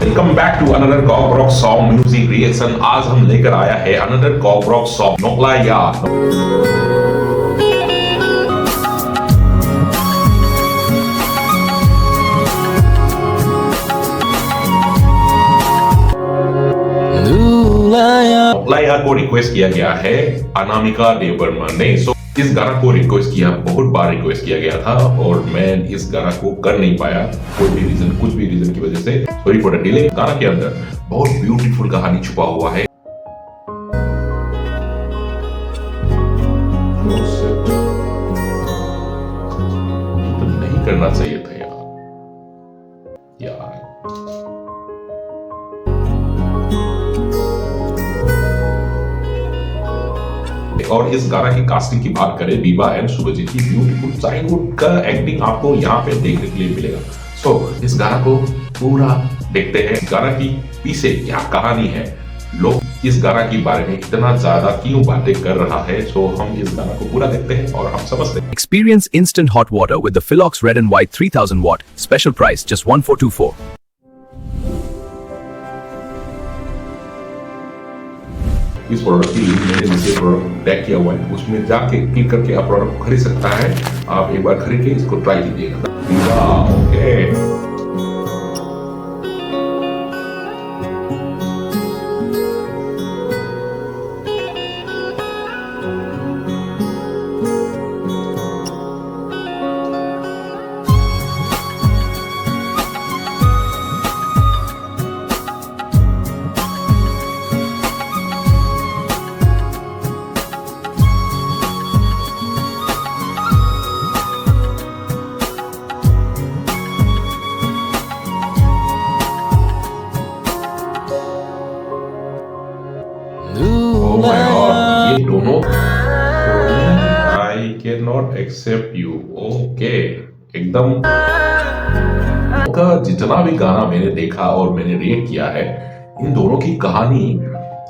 Welcome back to another Kokborok song music reaction. आज हम लेकर आया है अनदर कॉक रॉक सॉन्ग नोकला या नोकलाया को रिक्वेस्ट किया गया है अनामिका देवर्मन ने। सो इस गाना को रिक्वेस्ट किया, बहुत बार रिक्वेस्ट किया गया था और मैं इस गाना को कर नहीं पाया, कोई भी रीजन, कुछ भी रीजन की वजह से। Sorry for the delay. गाना के अंदर बहुत ब्यूटीफुल कहानी छुपा हुआ है। तो नहीं करना चाहिए था यार। और इस गाना की कास्टिंग की बात करें, विवा एंड शुभजीत की ब्यूटीफुल चाइल्डहुड का एक्टिंग आपको यहाँ पे देखने के लिए मिलेगा। सो इस गाना को पूरा देखते हैं। गाना की पीछे क्या कहानी है, लोग इस गाना के बारे में इतना ज्यादा क्यों बातें कर रहा है। सो हम इस गाना को पूरा देखते हैं और हम समझते हैं। Experience instant hot water with the Philox Red and White 3000 watt. Special price just 1424. इस प्रोडक्ट की लिंक मैंने नीचे प्रोडक्ट टैग किया हुआ है, उसमें जाके क्लिक करके आप प्रोडक्ट को खरीद सकता है। आप एक बार खरीद के इसको ट्राई कीजिएगा। ओके ये दोनों I can not accept you. Okay एकदम का जितना भी गाना मैंने देखा और मैंने रिएक्ट किया है, इन दोनों की कहानी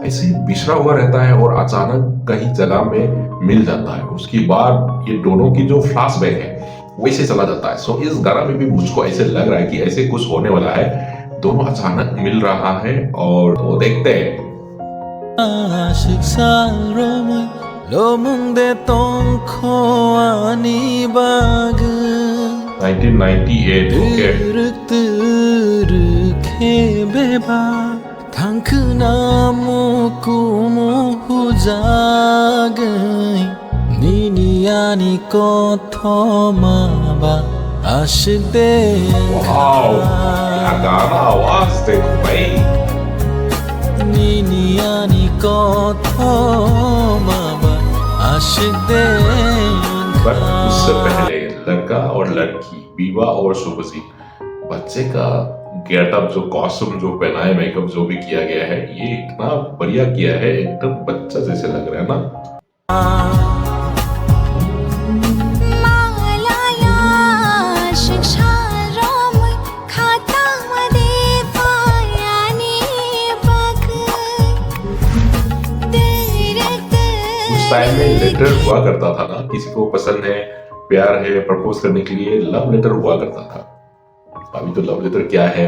ऐसे बिछड़ा हुआ रहता है और अचानक कहीं जगह में मिल जाता है। उसके बाद ये दोनों की जो फ्लैशबैक है वैसे चला जाता है। सो इस गाना में भी मुझको ऐसे लग रहा है कि ऐसे कुछ होने वाला है, दोनों अचानक मिल रहा है और तो देखते हैं। 아식 살롬을 로문데 똥코아니 박은 1998 ओके 뜨르뜨르 개배바 당크나무 꾸무후작의 니니아니 꽃토마바 아식대 वाओ क्या गाना, आवाज देखो भाई। 니니아니 꽃토마바 아식대 पर उससे पहले लड़का और लड़की, विवा और शुभजीत, बच्चे का गेटअप, जो कॉस्ट्यूम जो पहना है, मेकअप जो भी किया गया है, ये इतना बढ़िया किया है, एकदम बच्चा जैसे लग रहा है ना। टाइम में लेटर हुआ करता था ना, किसी को पसंद है, प्यार है, प्रपोज करने के लिए लव लेटर हुआ करता था। अभी तो लव लेटर क्या है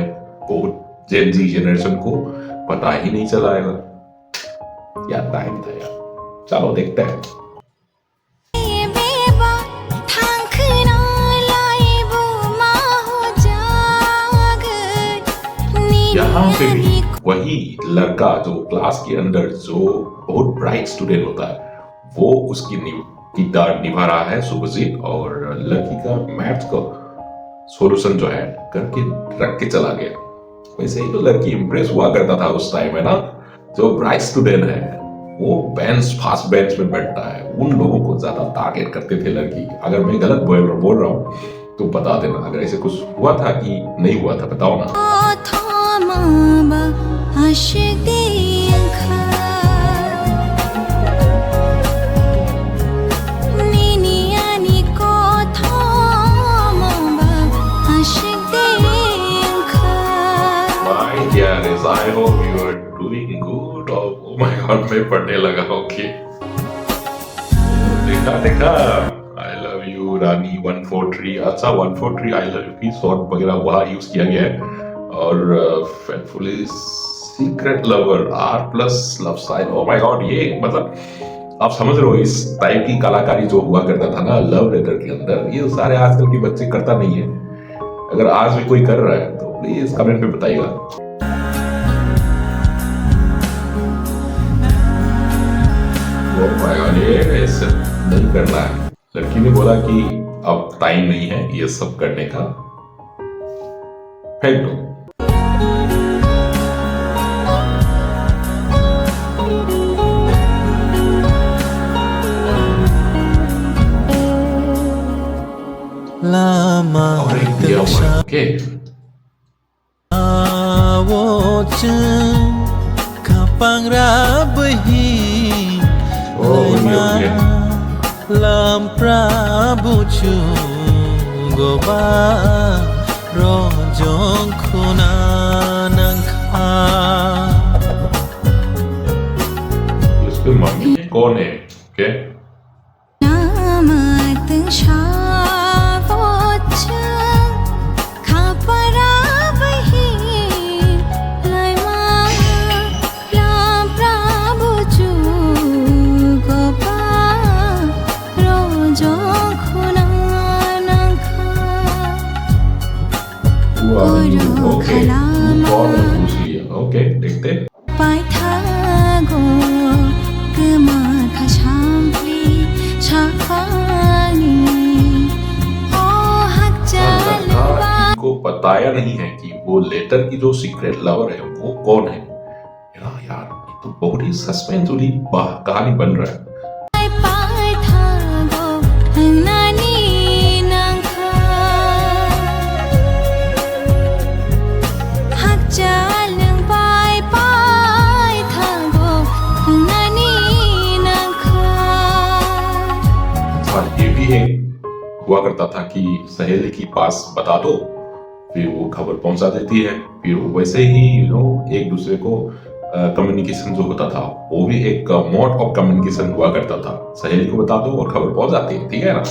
बहुत जेन जी जनरेशन को पता ही नहीं चला है। क्या टाइम था यार। चलो देखते हैं। यहाँ पे भी वही लड़का जो क्लास के अंदर जो बहुत ब्राइट स्टूडेंट होता है, वो उसकी किरदार निभा रहा है शुभजीत, और लड़की का मैथ्स का सॉल्यूशन जो है करके रख के चला गया। वैसे ही तो लड़की इंप्रेस हुआ करता था उस टाइम है ना। जो ब्राइट स्टूडेंट है वो फास्ट बेंच में बैठता है, उन लोगों को ज्यादा टारगेट करते थे लड़की। अगर मैं गलत बोल रहा हूँ तो बता देना, अगर ऐसे कुछ हुआ था कि नहीं हुआ था बताओ ना। I hope you are doing good. Oh my God, मैं पढ़ने लगा। ओके देखा I love you रानी 143। अच्छा 143 I love you की शॉर्ट वगैरह वहाँ यूज किया गया है। और fatefully secret lover R plus love sign. Oh my god, ये मतलब आप समझ रहे हो इस टाइप की कलाकारी जो हुआ करता था ना लव लेटर के अंदर, ये सारे आजकल के बच्चे करता नहीं है। अगर आज भी कोई कर रहा है तो प्लीज कमेंट में बताइएगा। ओ माय गॉड, ये ऐसे नहीं करना है। लड़की ने बोला कि अब टाइम नहीं है ये सब करने का, फेंक दो। lama और एक दिया हुआ है, okay. wo chen kapang rabehi okay. lam prabu chu goba rojong khuna nangkha उसके मम्मी कौन है, ओके। ओके, कौन है पूछ लिया, ओके देखते। को बताया नहीं है कि वो लेटर की जो सीक्रेट लवर है वो कौन है। यार ये तो बहुत ही सस्पेंस वाली कहानी बन रहा है। ये भी है, हुआ करता था कि सहेली के पास बता दो, फिर वो खबर पहुंचा देती है, फिर वैसे ही एक दूसरे को कम्युनिकेशन जो होता था वो भी एक मोड ऑफ कम्युनिकेशन हुआ करता था। सहेली को बता दो और खबर पहुंच जाती है, ठीक है ना।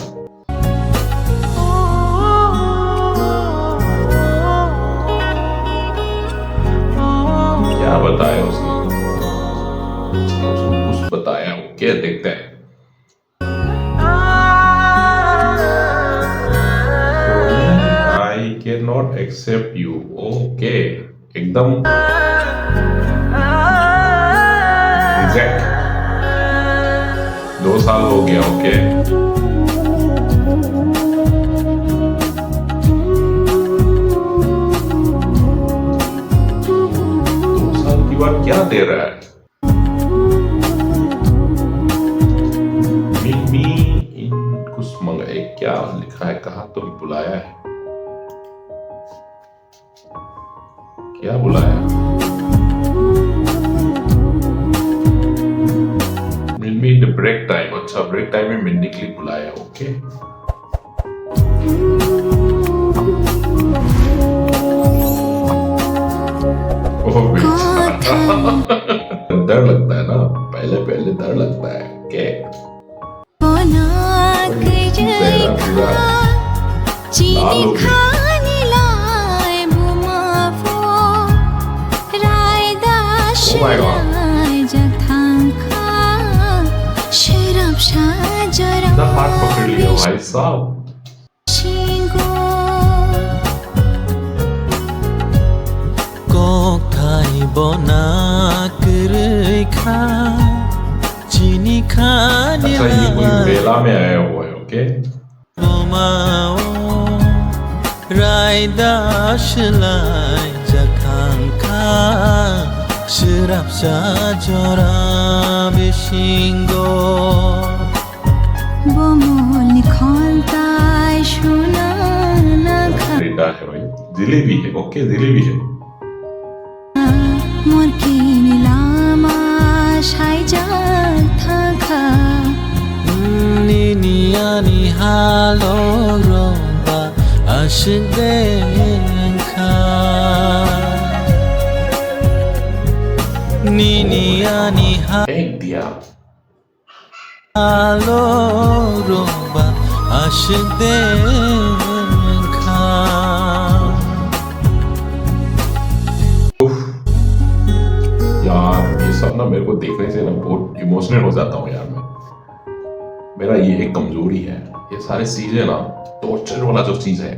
क्या बताया उसने, कुछ बताया, क्या देखते हैं। I cannot accept you, okay एकदम एग्जैक्ट 2 साल हो गया, ओके। 2 साल की बात क्या दे रहा है। मी इन कुछ मंगाए, क्या लिखा है, कहा तो बुलाया है, क्या बुलाया। मिल द ब्रेक टाइम, अच्छा ब्रेक टाइम में मिलने के लिए बुलाया, ओके। ओह डर लगता है ना, पहले पहले डर लगता है, क्या लाल हो गई। Oh my God. इतना हाथ पकड़ लिया भाई साहब। को खाई बना कर खा चीनी खाने अच्छा ये कोई मेला में आया हुआ है, ओके। रायदाश लाई जखांखा Shirap jora bishingo Bomol kholtai shuna na kha रेडा है भाई, जिलेबी है, ओके जिलेबी है। Mor ki nilama shai jal tha kha Nini ani halo roba ashden kha Nini ani फेंक दिया। halo roba ashden kha सब ना मेरे को देखने से ना बहुत इमोशनल हो जाता हूँ यार मैं। मेरा ये एक कमजोरी है, ये सारे चीजें ना टॉर्चर वाला जो चीज है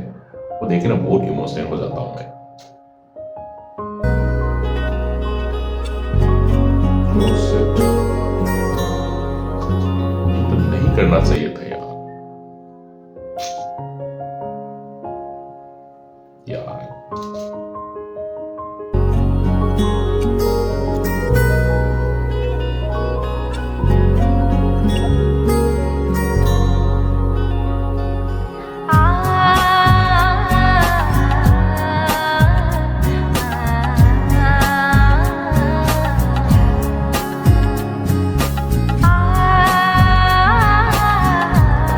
वो देखे ना बहुत इमोशनल हो जाता हूँ मैं। तो नहीं करना चाहिए था यार।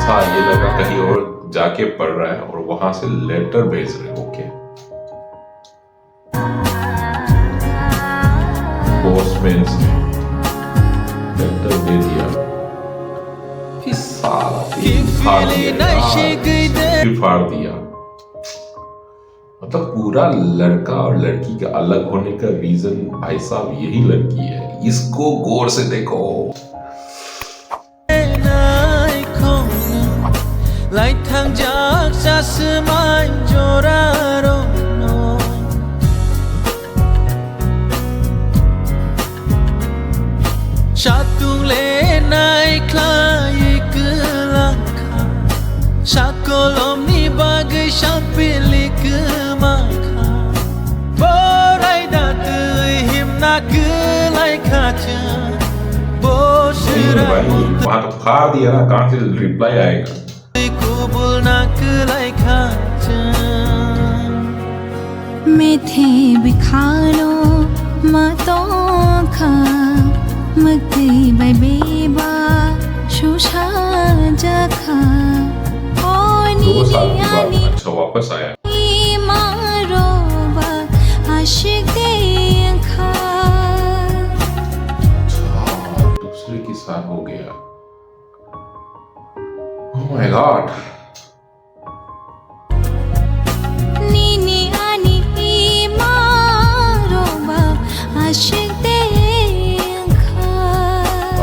हाँ, ये लगा कहीं और जाके पढ़ रहा है और वहां से लेटर भेज रहे। ओके, पोस्टमैन से लेटर दे दिया। इस साला फाड़ दिया। मतलब पूरा लड़का और लड़की का अलग होने का रीजन भाई साहब यही लड़की है। इसको गौर से देखो। lại thang giác ra sư mai joraro no Shatung le nai klai kelaka Shakolom ni bagai shampili kemaka Borai datui himna kelai kaca Boshira वहां तो फाड़ दिया ना, कहां से रिप्लाई आएगा। मेथे बिखानो मतों खा मक्ति बेबा शुशा जखा दो साल के बाद अच्छा वापस आया। मारो बा आशिक खा दूसरे के साथ हो गया। Oh my God.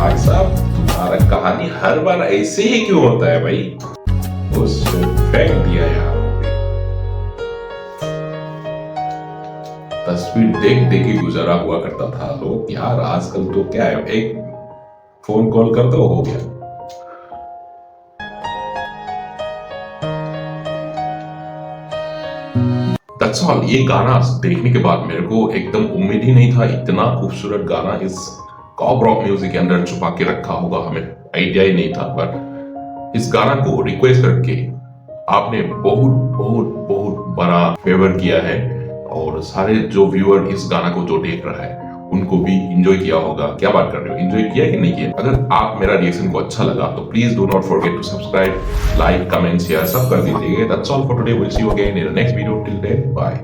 भाई साहब तुम्हारा कहानी हर बार ऐसे ही क्यों होता है भाई? उसने फेंक दिया यार। तस्वीर देख देख के गुजारा हुआ करता था लोग यार। आजकल तो क्या है, एक फोन कॉल कर दो हो गया। That's all। ये गाना देखने के बाद मेरे को एकदम उम्मीद ही नहीं था इतना खूबसूरत गाना इस कॉब रॉक म्यूजिक के अंदर छुपा के रखा होगा। हमें आइडिया ही नहीं था। पर इस गाना को रिक्वेस्ट करके आपने बहुत बहुत बहुत बड़ा फेवर किया है और सारे जो व्यूअर इस गाना को जो देख रहा है उनको भी एंजॉय किया होगा। क्या बात कर रहे हो, एंजॉय किया कि नहीं किया? अगर आप मेरा रिएक्शन को अच्छा लगा तो please do not forget to subscribe, like, comment, share सब कर दीजिएगा। That's all for today. Will see you again in the next video. Till then bye.